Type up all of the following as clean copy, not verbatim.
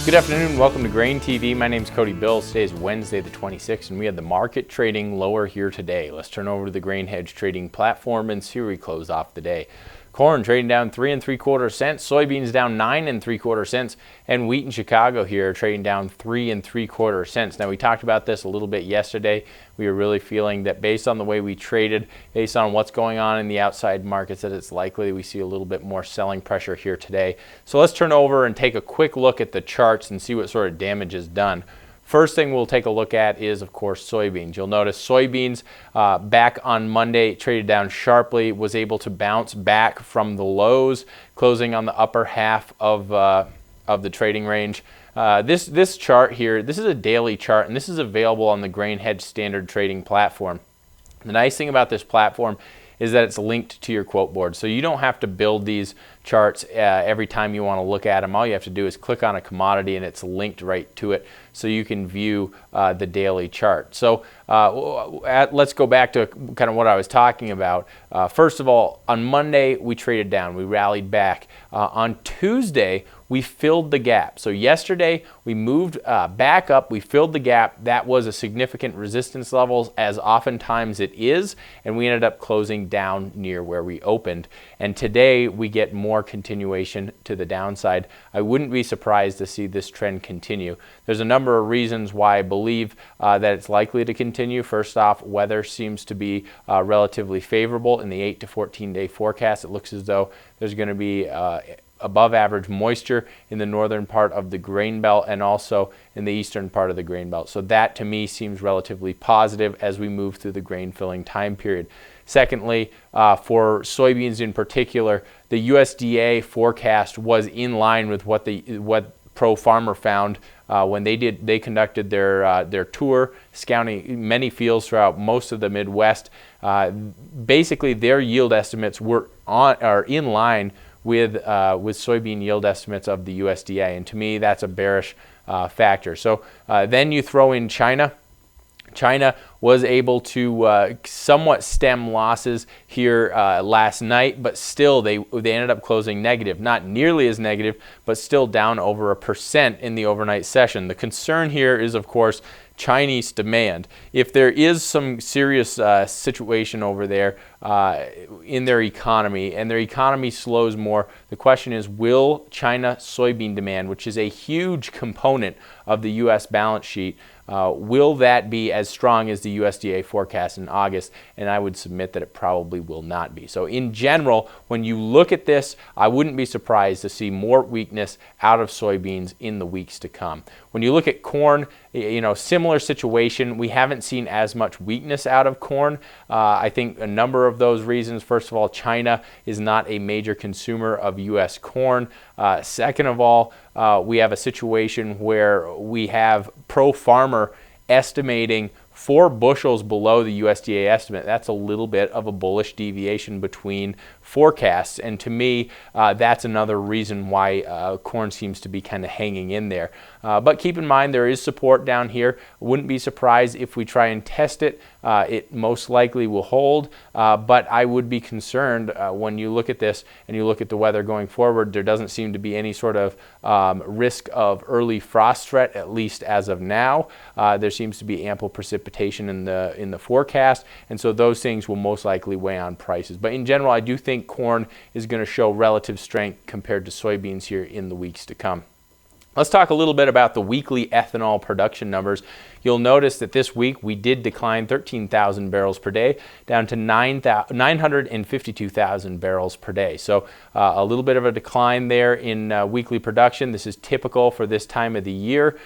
Good afternoon, welcome to GrainTV. My name is Cody Bills. Today is Wednesday the 26th and we had the market trading lower here today. Let's turn over to the grain hedge trading platform and see where we close off the day. Corn trading down 3 3/4 cents, soybeans down 9 3/4 cents, and wheat in Chicago here trading down 3 3/4 cents. Now we talked about this a little bit yesterday. We were really feeling that based on the way we traded, based on what's going on in the outside markets, that it's likely we see a little bit more selling pressure here today. So let's turn over and take a quick look at the charts and see what sort of damage is done. First thing we'll take a look at is, of course, soybeans. You'll notice soybeans back on Monday traded down sharply, was able to bounce back from the lows, closing on the upper half of the trading range. This chart here, this is a daily chart, and this is available on the Grain Hedge Standard Trading platform. The nice thing about this platform is that it's linked to your quote board. So you don't have to build these charts every time you want to look at them. All you have to do is click on a commodity and it's linked right to it so you can view the daily chart. So let's go back to kind of what I was talking about. First of all, on Monday we traded down, we rallied back. On Tuesday we filled the gap. So yesterday we moved back up, we filled the gap. That was a significant resistance levels, as oftentimes it is, and we ended up closing down near where we opened. And today we get more continuation to the downside. I wouldn't be surprised to see this trend continue. There's a number of reasons why I believe that it's likely to continue. First off, weather seems to be relatively favorable in the 8 to 14 day forecast. It looks as though there's going to be above average moisture in the northern part of the grain belt and also in the eastern part of the grain belt. So that to me seems relatively positive as we move through the grain filling time period. Secondly, for soybeans in particular, the USDA forecast was in line with what Pro Farmer found when they conducted their tour, scouting many fields throughout most of the Midwest. Basically, their yield estimates are in line with soybean yield estimates of the USDA, and to me that's a bearish factor. So then you throw in China. China was able to somewhat stem losses here last night, but still they ended up closing negative. Not nearly as negative, but still down over 1% in the overnight session. The concern here is, of course, Chinese demand. If there is some serious situation over there in their economy and their economy slows more, the question is, will China soybean demand, which is a huge component of the U.S. balance sheet, will that be as strong as the USDA forecast in August? And I would submit that it probably will not be. So in general, when you look at this, I wouldn't be surprised to see more weakness out of soybeans in the weeks to come. When you look at corn, similar situation. We haven't seen as much weakness out of corn. I think a number of those reasons. First of all, China is not a major consumer of U.S. corn. Second of all, we have a situation where we have Pro Farmer estimating 4 bushels below the USDA estimate. That's a little bit of a bullish deviation between forecasts, and to me that's another reason why corn seems to be kind of hanging in there. But keep in mind there is support down here. Wouldn't be surprised if we try and test it. It most likely will hold, but I would be concerned when you look at this and you look at the weather going forward. There doesn't seem to be any sort of risk of early frost threat, at least as of now. There seems to be ample precipitation in the forecast, and so those things will most likely weigh on prices. But in general, I do think corn is going to show relative strength compared to soybeans here in the weeks to come. Let's talk a little bit about the weekly ethanol production numbers. You'll notice that this week we did decline 13,000 barrels per day down to 952,000 barrels per day. So a little bit of a decline there in weekly production. This is typical for this time of the year.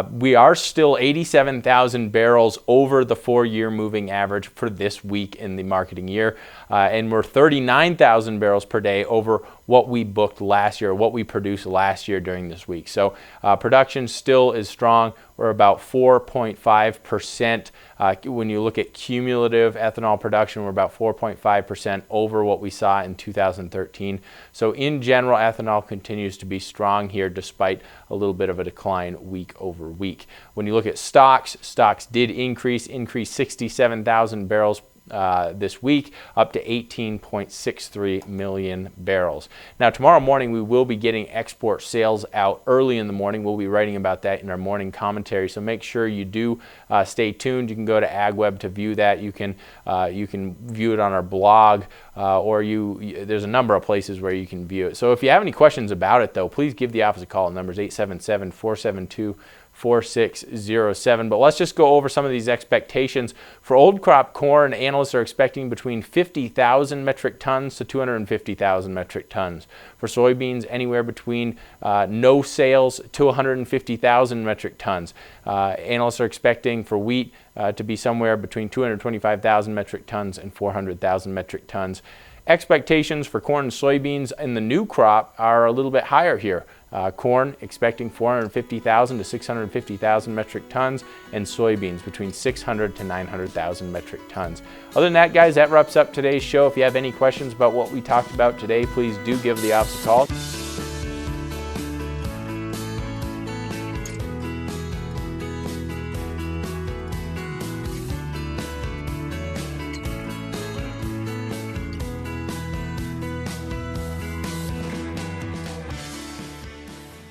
We are still 87,000 barrels over the 4-year moving average for this week in the marketing year. And we're 39,000 barrels per day over what we booked last year, what we produced last year during this week. So production still is strong. We're about 4.5%. When you look at cumulative ethanol production, we're about 4.5% over what we saw in 2013. So in general, ethanol continues to be strong here despite a little bit of a decline week over week. When you look at stocks did increase 67,000 barrels this week, up to 18.63 million barrels. Now tomorrow morning we will be getting export sales out early in the morning. We'll be writing about that in our morning commentary, so make sure you do stay tuned. You can go to AgWeb to view that. You can view it on our blog, or there's a number of places where you can view it. So if you have any questions about it though, please give the office a call. The number is 877-472-4607. But let's just go over some of these expectations. For old crop corn, analysts are expecting between 50,000 metric tons to 250,000 metric tons. For soybeans, anywhere between no sales to 150,000 metric tons. Analysts are expecting for wheat to be somewhere between 225,000 metric tons and 400,000 metric tons. Expectations for corn and soybeans in the new crop are a little bit higher here. Corn expecting 450,000 to 650,000 metric tons, and soybeans between 600 to 900,000 metric tons. Other than that, guys, that wraps up today's show. If you have any questions about what we talked about today, please do give the office a call.